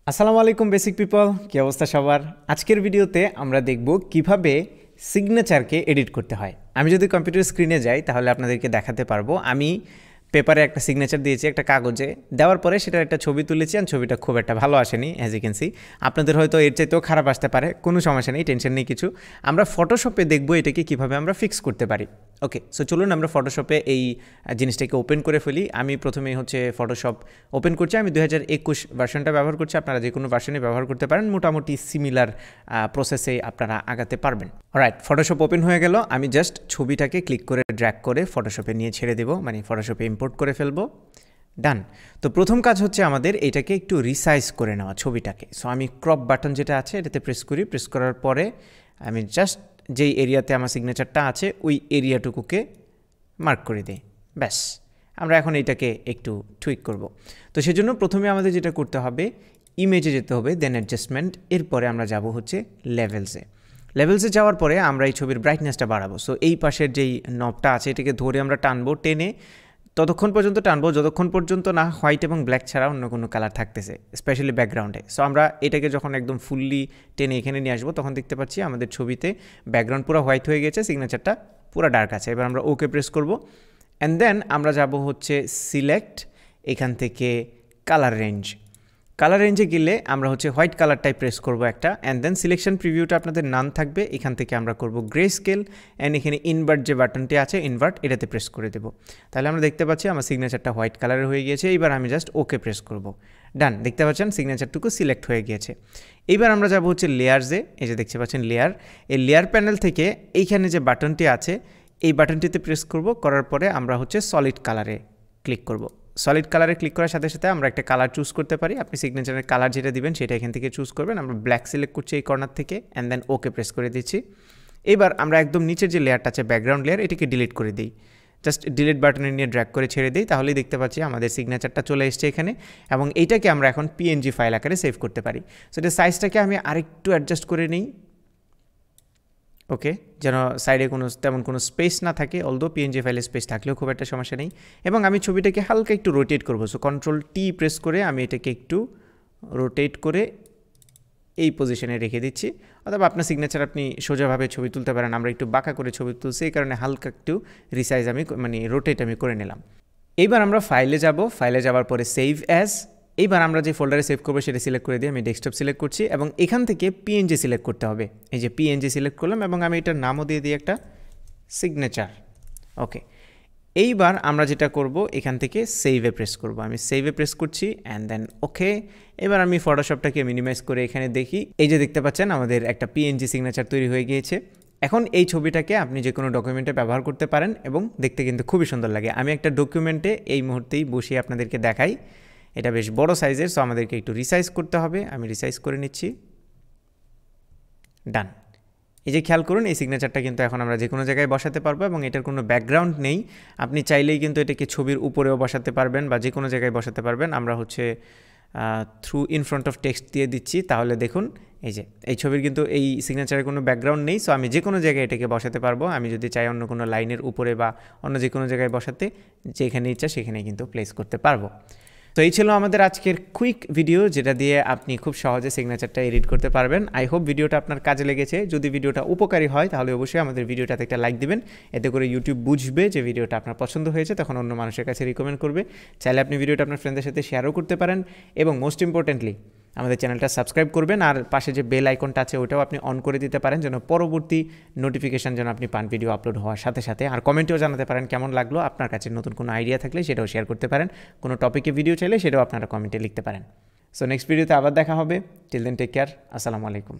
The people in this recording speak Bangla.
আসসালামু আলাইকুম বেসিক পিপল, কি অবস্থা সবার? আজকের ভিডিওতে আমরা দেখব কিভাবে সিগনেচারকে এডিট করতে হয়। আমি যদি কম্পিউটার স্ক্রিনে যাই তাহলে আপনাদেরকে দেখাতে পারবো। আমি পেপারে একটা সিগনেচার দিয়েছি একটা কাগজে, দেওয়ার পরে সেটার একটা ছবি তুলেছি, আর ছবিটা খুব একটা ভালো আসেনি। অ্যাজ ইউ ক্যান সি, আপনাদের হয়তো এর চাইতেও খারাপ আসতে পারে, কোনো সমস্যা নেই, টেনশন নেই কিছু। আমরা ফটোশপে দেখব এটাকে কিভাবে আমরা ফিক্স করতে পারি। ওকে, সো চলুন আমরা ফটোশপে এই জিনিসটাকে ওপেন করে ফেলি। আমি প্রথমেই ফটোশপ ওপেন করছি। আমি 2021 ভার্সনটা ব্যবহার করছি, আপনারা যে কোনো ভার্সনে ব্যবহার করতে পারেন, মোটামুটি সিমিলার প্রসেসে আপনারা আগাতে পারবেন। অলরাইট, ফটোশপ ওপেন হয়ে গেল। আমি জাস্ট ছবিটাকে ক্লিক করে ড্র্যাগ করে ফটোশপে নিয়ে ছেড়ে দেবো, মানে ফটোশপে ইম্পোর্ট করে ফেলবো। ডান। তো প্রথম কাজ হচ্ছে আমাদের এটাকে একটু রিসাইজ করে নেওয়া ছবিটাকে। সো আমি ক্রপ বাটন যেটা আছে এটাতে প্রেস করি। প্রেস করার পরে আমি জাস্ট যেই এরিয়াতে আমার সিগনেচারটা আছে ওই এরিয়াটুকুকে মার্ক করে দিই। ব্যাস, আমরা এখন এইটাকে একটু টুইক করব। তো সেজন্য প্রথমে আমাদের যেটা করতে হবে, ইমেজে যেতে হবে, দেন অ্যাডজাস্টমেন্ট, এরপরে আমরা যাব হচ্ছে লেভেলসে। লেভেলসে যাওয়ার পরে আমরা এই ছবির ব্রাইটনেসটা বাড়াবো। সো এই পাশের যেই নবটা আছে এটাকে ধরে আমরা টানবো, টেনে ততক্ষণ পর্যন্ত টানবো যতক্ষণ পর্যন্ত না হোয়াইট এবং ব্ল্যাক ছাড়া অন্য কোনো কালার থাকতেছে, স্পেশালি ব্যাকগ্রাউন্ডে। সো আমরা এটাকে যখন একদম ফুললি টেনে এখানে নিয়ে আসবো তখন দেখতে পাচ্ছি আমাদের ছবিতে ব্যাকগ্রাউন্ড পুরো হোয়াইট হয়ে গেছে, সিগনেচারটা পুরো ডার্ক আছে। এবার আমরা ওকে প্রেস করব, অ্যান্ড দেন আমরা যাব হচ্ছে সিলেক্ট, এখান থেকে কালার রেঞ্জ। কালার রেঞ্জে গেলে আমরা হচ্ছে হোয়াইট কালারটাই প্রেস করব একটা, অ্যান্ড দেন সিলেকশন প্রিভিউটা আপনাদের নান থাকবে। এখান থেকে আমরা করব গ্রে স্কেল, অ্যান্ড এখানে ইনভার্ট যে বাটনটি আছে ইনভার্ট, এটাতে প্রেস করে দেবো। তাহলে আমরা দেখতে পাচ্ছি আমার সিগনেচারটা হোয়াইট কালারের হয়ে গিয়েছে। এইবার আমি জাস্ট ওকে প্রেস করব। ডান, দেখতে পাচ্ছেন সিগনেচারটুকু সিলেক্ট হয়ে গিয়েছে। এইবার আমরা যাব হচ্ছে লেয়ারসে। এই যে দেখতে পাচ্ছেন লেয়ার, এই লেয়ার প্যানেল থেকে এইখানে যে বাটনটি আছে এই বাটনটিতে প্রেস করব। করার পরে আমরা হচ্ছে সলিড কালারে ক্লিক করব। সলিড কালারে ক্লিক করার সাথে সাথে আমরা একটা কালার চুজ করতে পারি। আপনি সিগনেচারের কালার যেটা দিবেন সেটা এখান থেকে চুজ করবেন। আমরা ব্ল্যাক সিলেক্ট করছি এই কর্নার থেকে, অ্যান্ড দেন ওকে প্রেস করে দিচ্ছি। এবার আমরা একদম নিচের যে লেয়ারটা আছে ব্যাকগ্রাউন্ড লেয়ার, এটাকে ডিলিট করে দিই। জাস্ট ডিলিট বাটনে নিয়ে ড্র্যাগ করে ছেড়ে দিই, তাহলেই দেখতে পাচ্ছি আমাদের সিগনেচারটা চলে এসছে এখানে, এবং এইটাকে আমরা এখন পিএনজি ফাইল আকারে সেভ করতে পারি। সো এটা সাইজটাকে আমি আরেকটু অ্যাডজাস্ট করে নিই, ওকে, যেন সাইডে তেমন কোনো স্পেস না থাকে। অলদো পিএনজি ফাইলে স্পেস থাকলেও খুব একটা সমস্যা নেই। এবং আমি ছবিটাকে হালকা একটু রোটেট করবো। সো Ctrl+T প্রেস করে আমি এটাকে একটু রোটেট করে এই পজিশনে রেখে দিচ্ছি। অথবা আপনার সিগনেচার আপনি সোজাভাবে ছবি তুলতে পারেন, আমরা একটু বাঁকা করে ছবি তুলছি, এই কারণে হালকা একটু রিসাইজ রোটেট আমি করে নিলাম। এইবার আমরা ফাইলে যাব। ফাইলে যাওয়ার পরে সেভ অ্যাজ। এইবার আমরা যে ফোল্ডারে সেভ করবো সেটা সিলেক্ট করে দিয়ে আমি ডেস্কটপ সিলেক্ট করছি, এবং এখান থেকে পিএনজি সিলেক্ট করতে হবে। এই যে পিএনজি সিলেক্ট করলাম, এবং আমি এটার নামও দিয়ে দিই একটা সিগনেচার। ওকে, এইবার আমরা যেটা করব এখান থেকে সেভে প্রেস করব। আমি সেভে প্রেস করছি, অ্যান্ড দেন ওকে। এবার আমি ফটোশপটাকে মিনিমাইজ করে এখানে দেখি, এই যে দেখতে পাচ্ছেন আমাদের একটা পিএনজি সিগনেচার তৈরি হয়ে গিয়েছে। এখন এই ছবিটাকে আপনি যে কোনো ডকুমেন্টে ব্যবহার করতে পারেন, এবং দেখতে কিন্তু খুবই সুন্দর লাগে। আমি একটা ডকুমেন্টে এই মুহূর্তেই বসিয়ে আপনাদেরকে দেখাই। এটা বেশ বড় সাইজের, সো আমাদেরকে একটু রিসাইজ করতে হবে। আমি রিসাইজ করে নিচ্ছি। ডান। এই যে খেয়াল করুন, এই সিগনেচারটা কিন্তু এখন আমরা যে কোনো জায়গায় বসাতে পারবো, এবং এটার কোনো ব্যাকগ্রাউন্ড নেই। আপনি চাইলেই কিন্তু এটাকে ছবির উপরেও বসাতে পারবেন বা যে কোনো জায়গায় বসাতে পারবেন। আমরা হচ্ছে through in front of text দিয়ে দিচ্ছি, তাহলে দেখুন এই যে এই ছবির কিন্তু এই সিগনেচারের কোনো ব্যাকগ্রাউন্ড নেই। সো আমি যে কোনো জায়গায় এটাকে বসাতে পারবো। আমি যদি চাই অন্য কোনো লাইনের উপরে বা অন্য যে কোনো জায়গায় বসাতে, যেখানে ইচ্ছা সেখানে কিন্তু প্লেস করতে পারবো। তো এই ছিল আমাদের আজকের কুইক ভিডিও, যেটা দিয়ে আপনি খুব সহজে সিগনেচারটা এডিট করতে পারবেন। আই হোপ ভিডিওটা আপনার কাজে লেগেছে। যদি ভিডিওটা উপকারী হয় তাহলে অবশ্যই আমাদের ভিডিওটাতে একটা লাইক দিবেন। এতে করে ইউটিউব বুঝবে যে ভিডিওটা আপনার পছন্দ হয়েছে, তখন অন্য মানুষের কাছে রিকমেন্ড করবে। চাইলে আপনি ভিডিওটা আপনার ফ্রেন্ডদের সাথে শেয়ারও করতে পারেন, এবং মোস্ট ইম্পর্টেন্টলি আমাদের চ্যানেলটা সাবস্ক্রাইব করবেন, আর পাশে যে বেল আইকনটা আছে ওটাও আপনি অন করে দিতে পারেন, যেন পরবর্তী নোটিফিকেশান যেন আপনি পান ভিডিও আপলোড হওয়ার সাথে সাথে। আর কমেন্টেও জানাতে পারেন কেমন লাগলো, আপনার কাছে নতুন কোনো আইডিয়া থাকলে সেটাও শেয়ার করতে পারেন, কোনো টপিকে ভিডিও চাইলে সেটাও আপনারা কমেন্টে লিখতে পারেন। সো নেক্সট ভিডিওতে আবার দেখা হবে। Till then take care. আসসালামু আলাইকুম।